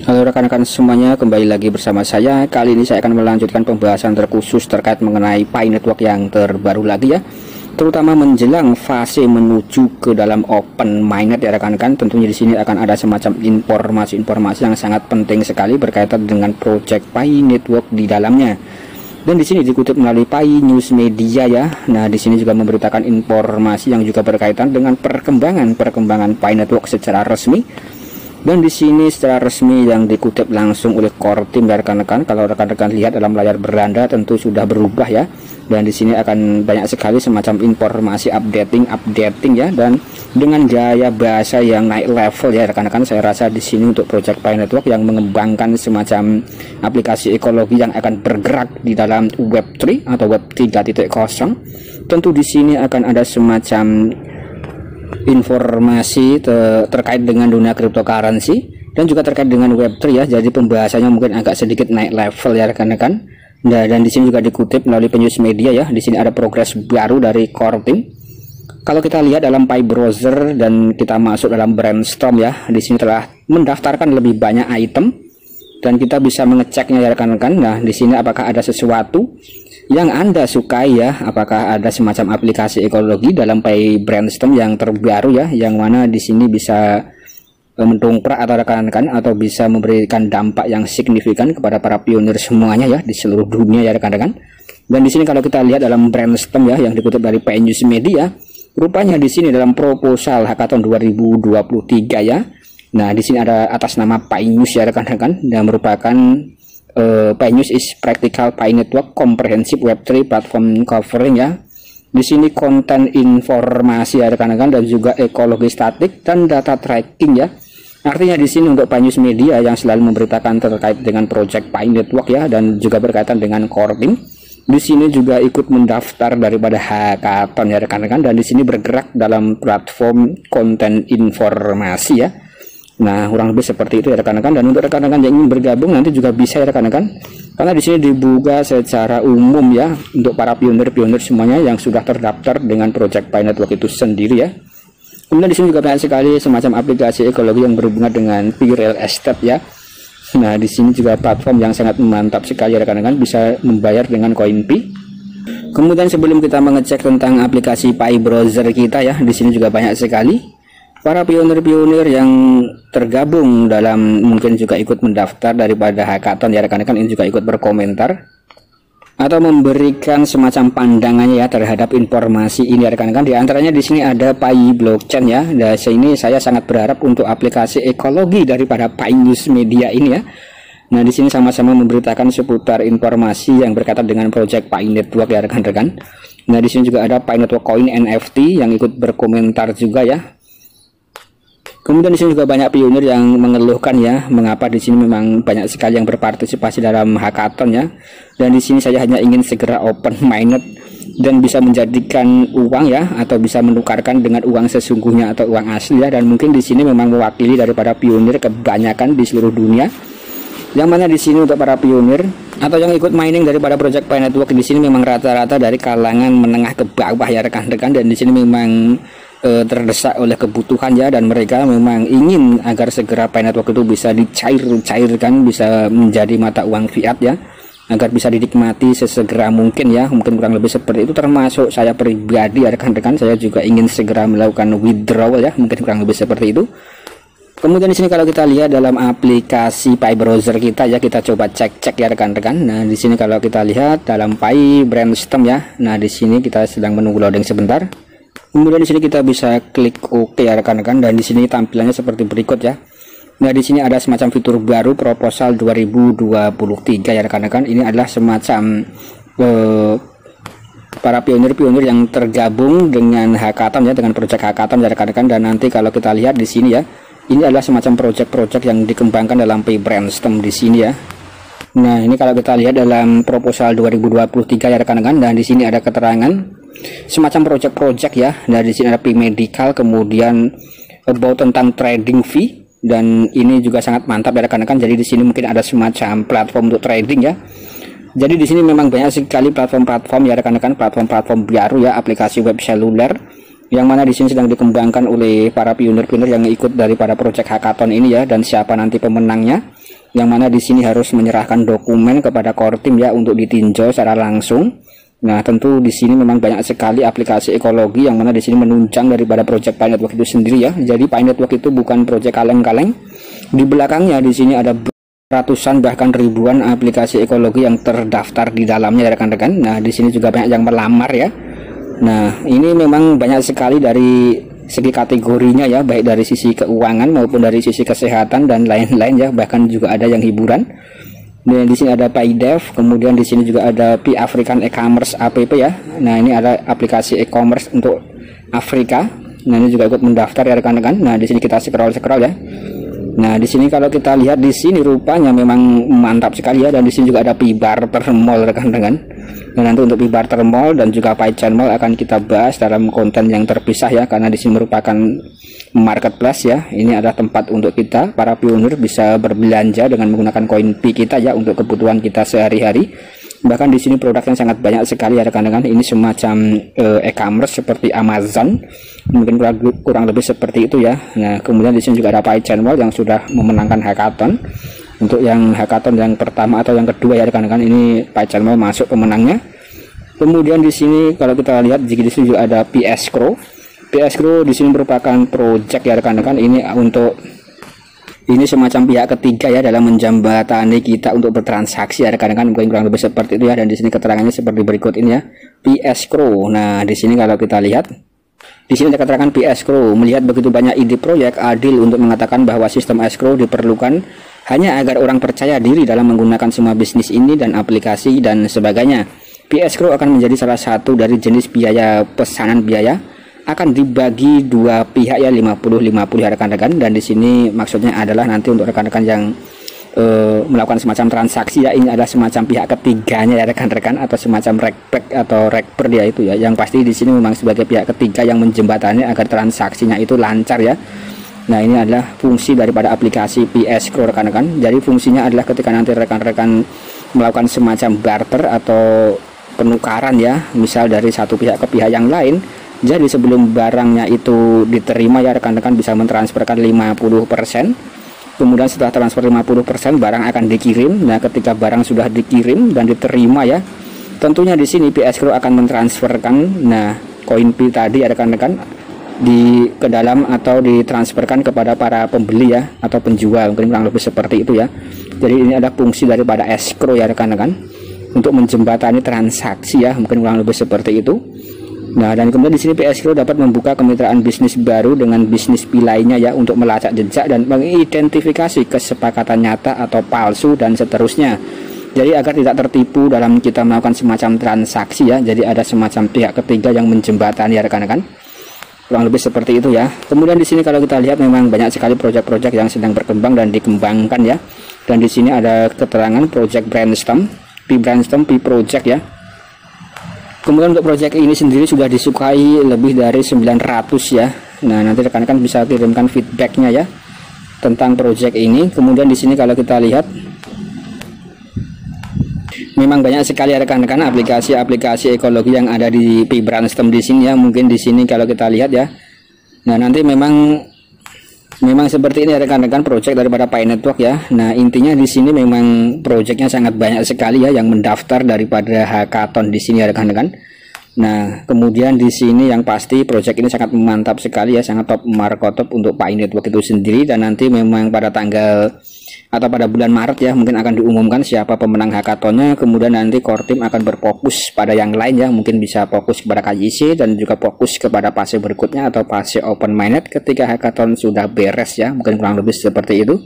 Halo rekan-rekan semuanya, kembali lagi bersama saya. Kali ini saya akan melanjutkan pembahasan terkhusus terkait mengenai Pi Network yang terbaru lagi ya, terutama menjelang fase menuju ke dalam open mainnet ya rekan-rekan. Tentunya di sini akan ada semacam informasi-informasi yang sangat penting sekali berkaitan dengan project Pi Network di dalamnya. Dan di sini dikutip melalui Pi News Media ya. Nah, di sini juga memberitakan informasi yang juga berkaitan dengan perkembangan Pi Network secara resmi. Dan di sini secara resmi yang dikutip langsung oleh core team dari rekan-rekan. Kalau rekan-rekan lihat dalam layar beranda tentu sudah berubah ya. Dan di sini akan banyak sekali semacam informasi updating ya, dan dengan gaya bahasa yang naik level ya rekan-rekan. Saya rasa di sini untuk project Pi Network yang mengembangkan semacam aplikasi ekologi yang akan bergerak di dalam Web3 atau Web 3.0. Tentu di sini akan ada semacam informasi terkait dengan dunia cryptocurrency dan juga terkait dengan Web3 ya. Jadi pembahasannya mungkin agak sedikit naik level ya rekan-rekan. Nah, dan di sini juga dikutip melalui News Media ya. Di sini ada progres baru dari core team. Kalau kita lihat dalam Pi browser dan kita masuk dalam brainstorm ya, di sini telah mendaftarkan lebih banyak item dan kita bisa mengeceknya ya rekan-rekan. Nah, di sini apakah ada sesuatu yang Anda sukai ya, apakah ada semacam aplikasi ekologi dalam Pi Brainstorm yang terbaru ya, yang mana di sini bisa mendongkrak atau rekan-rekan atau bisa memberikan dampak yang signifikan kepada para pionir semuanya ya di seluruh dunia ya rekan-rekan. Dan di sini kalau kita lihat dalam Brainstorm ya yang dikutip dari Pi News Media, rupanya di sini dalam proposal Hackathon 2023 ya. Nah, di sini ada atas nama Pi News ya rekan-rekan, dan merupakan Pi News is practical Pi Network comprehensive Web3 platform covering ya. Di sini konten informasi ya rekan-rekan, dan juga ekologi statik dan data tracking ya. Artinya di sini untuk Pi News Media yang selalu memberitakan terkait dengan project Pi Network ya, dan juga berkaitan dengan core team, di sini juga ikut mendaftar daripada hackathon ya rekan-rekan, dan di sini bergerak dalam platform konten informasi ya. Nah, kurang lebih seperti itu ya rekan-rekan. Dan untuk rekan-rekan yang ingin bergabung nanti juga bisa ya rekan-rekan, karena di sini dibuka secara umum ya untuk para pionir-pionir semuanya yang sudah terdaftar dengan project Pi Network itu sendiri ya. Kemudian di sini juga banyak sekali semacam aplikasi ekologi yang berhubungan dengan Pi Real Estate ya. Nah, di sini juga platform yang sangat mantap sekali ya rekan-rekan, bisa membayar dengan koin Pi. Kemudian sebelum kita mengecek tentang aplikasi Pi browser kita ya, di sini juga banyak sekali para pionir-pionir yang tergabung dalam, mungkin juga ikut mendaftar daripada hackathon ya rekan-rekan. Ini juga ikut berkomentar atau memberikan semacam pandangannya ya terhadap informasi ini ya rekan-rekan. Di antaranya di sini ada Pi Blockchain ya. Dan sini saya sangat berharap untuk aplikasi ekologi daripada Pi News Media ini ya. Nah, di sini sama-sama memberitakan seputar informasi yang berkaitan dengan project Pi Network ya rekan-rekan. Nah, di sini juga ada Pi Network Coin NFT yang ikut berkomentar juga ya. Kemudian di sini juga banyak pionir yang mengeluhkan ya, mengapa di sini memang banyak sekali yang berpartisipasi dalam hackathon ya. Dan di sini saya hanya ingin segera open mainnet dan bisa menjadikan uang ya, atau bisa menukarkan dengan uang sesungguhnya atau uang asli ya. Dan mungkin di sini memang mewakili daripada pionir kebanyakan di seluruh dunia. Yang mana di sini untuk para pionir atau yang ikut mining daripada project Pi Network di sini memang rata-rata dari kalangan menengah ke bawah ya rekan-rekan. Dan di sini memang terdesak oleh kebutuhan ya, dan mereka memang ingin agar segera Pi Network itu bisa dicairkan, bisa menjadi mata uang fiat ya, agar bisa dinikmati sesegera mungkin ya. Mungkin kurang lebih seperti itu, termasuk saya pribadi ya rekan-rekan, saya juga ingin segera melakukan withdrawal ya, mungkin kurang lebih seperti itu. Kemudian di sini kalau kita lihat dalam aplikasi Pi browser kita ya, kita coba cek ya rekan-rekan. Nah, di sini kalau kita lihat dalam Pi Brainstorm ya. Nah, di sini kita sedang menunggu loading sebentar. Kemudian di sini kita bisa klik OK ya rekan-rekan, dan di sini tampilannya seperti berikut ya. Nah, di sini ada semacam fitur baru proposal 2023 ya rekan-rekan. Ini adalah semacam para pionir-pionir yang tergabung dengan hackathon ya, dengan project hackathon ya rekan-rekan. Dan nanti kalau kita lihat di sini ya, ini adalah semacam project-project yang dikembangkan dalam Pi Brainstorm di sini ya. Nah, ini kalau kita lihat dalam proposal 2023 ya rekan-rekan, dan di sini ada keterangan semacam project-project ya. Nah, di sini ada Pi Medical, kemudian about tentang trading fee, dan ini juga sangat mantap ya rekan-rekan. Jadi di sini mungkin ada semacam platform untuk trading ya. Jadi di sini memang banyak sekali platform-platform ya rekan-rekan, platform-platform baru ya, aplikasi web seluler yang mana di sini sedang dikembangkan oleh para pionir-pionir yang ikut daripada project hackathon ini ya. Dan siapa nanti pemenangnya yang mana di sini harus menyerahkan dokumen kepada core team ya untuk ditinjau secara langsung. Nah, tentu di sini memang banyak sekali aplikasi ekologi yang mana di sini menunjang daripada project Pi Network itu sendiri ya. Jadi Pi Network itu bukan project kaleng-kaleng. Di belakangnya di sini ada ratusan bahkan ribuan aplikasi ekologi yang terdaftar di dalamnya rekan-rekan. Nah, di sini juga banyak yang melamar ya. Nah, ini memang banyak sekali dari segi kategorinya ya, baik dari sisi keuangan maupun dari sisi kesehatan dan lain-lain ya, bahkan juga ada yang hiburan. Dan di sini ada PiDev, kemudian di sini juga ada Pi African E-commerce app ya. Nah, ini ada aplikasi e-commerce untuk Afrika. Nah, ini juga ikut mendaftar ya rekan-rekan. Nah, di sini kita scroll ya. Nah, di sini kalau kita lihat di sini rupanya memang mantap sekali ya, dan di sini juga ada Pi Barter Mall rekan-rekan. Dan nanti untuk Pi Barter Mall dan juga Pi Chain Mall akan kita bahas dalam konten yang terpisah ya, karena di sini merupakan marketplace ya. Ini adalah tempat untuk kita para pionir bisa berbelanja dengan menggunakan koin Pi kita ya untuk kebutuhan kita sehari-hari. Bahkan di sini produknya sangat banyak sekali ya rekan-rekan. Ini semacam e-commerce seperti Amazon, mungkin kurang lebih seperti itu ya. Nah, kemudian di sini juga ada Pi Chain Mall yang sudah memenangkan hackathon. Untuk yang hackathon yang pertama atau yang kedua ya rekan-rekan, ini Pi Chain Mall masuk pemenangnya. Kemudian di sini kalau kita lihat di sini juga ada Pi Escrow. Pi Escrow di sini merupakan project ya rekan-rekan. Ini semacam pihak ketiga ya dalam menjembatani kita untuk bertransaksi ya rekan-rekan, mungkin kurang lebih seperti itu ya. Dan di sini keterangannya seperti berikut ini ya, Pi Escrow. Nah, di sini kalau kita lihat di sini ada keterangan Pi Escrow melihat begitu banyak ide proyek, adil untuk mengatakan bahwa sistem escrow diperlukan hanya agar orang percaya diri dalam menggunakan semua bisnis ini dan aplikasi dan sebagainya. Pi Escrow akan menjadi salah satu dari jenis biaya pesanan biaya, akan dibagi dua pihak ya, 50-50 ya rekan-rekan. Dan di sini maksudnya adalah nanti untuk rekan-rekan yang melakukan semacam transaksi ya, ini adalah semacam pihak ketiganya ya rekan-rekan, atau semacam rekback atau rekber ya itu ya. Yang pasti di sini memang sebagai pihak ketiga yang menjembatani agar transaksinya itu lancar ya. Nah, ini adalah fungsi daripada aplikasi Pi Escrow rekan-rekan. Jadi fungsinya adalah ketika nanti rekan-rekan melakukan semacam barter atau penukaran ya, misal dari satu pihak ke pihak yang lain. Jadi sebelum barangnya itu diterima ya rekan-rekan bisa mentransferkan 50%. Kemudian setelah transfer 50% barang akan dikirim. Nah, ketika barang sudah dikirim dan diterima ya, tentunya di sini Pi Escrow akan mentransferkan koin Pi tadi ya rekan-rekan ke dalam atau ditransferkan kepada para pembeli ya atau penjual, mungkin kurang lebih seperti itu ya. Jadi ini ada fungsi daripada escrow ya rekan-rekan untuk menjembatani transaksi ya, mungkin kurang lebih seperti itu. Nah, dan kemudian di sini Pi Escrow dapat membuka kemitraan bisnis baru dengan bisnis Pi lainnya ya untuk melacak jejak dan mengidentifikasi kesepakatan nyata atau palsu dan seterusnya. Jadi agar tidak tertipu dalam kita melakukan semacam transaksi ya. Jadi ada semacam pihak ketiga yang menjembatani ya rekan-rekan. Kurang lebih seperti itu ya. Kemudian di sini kalau kita lihat memang banyak sekali proyek-proyek yang sedang berkembang dan dikembangkan ya. Dan di sini ada keterangan project Brainstorm, Pi Brainstorm, Pi Project ya. Kemudian untuk proyek ini sendiri sudah disukai lebih dari 900 ya. Nah, nanti rekan-rekan bisa kirimkan feedbacknya ya tentang proyek ini. Kemudian di sini kalau kita lihat memang banyak sekali rekan-rekan aplikasi-aplikasi ekologi yang ada di Pi Brainstorm di sini ya. Mungkin di sini kalau kita lihat ya. Nah, nanti memang seperti ini rekan-rekan proyek daripada Pi Network ya. Nah, intinya di sini memang proyeknya sangat banyak sekali ya yang mendaftar daripada hackathon di sini ya rekan-rekan. Nah, kemudian di sini yang pasti proyek ini sangat mantap sekali ya, sangat top markotop untuk Pi Network itu sendiri. Dan nanti memang pada tanggal atau pada bulan Maret ya mungkin akan diumumkan siapa pemenang hackathonnya. Kemudian nanti core team akan berfokus pada yang lain ya, mungkin bisa fokus kepada KYC dan juga fokus kepada fase berikutnya atau fase open mainnet ketika hackathon sudah beres ya, mungkin kurang lebih seperti itu.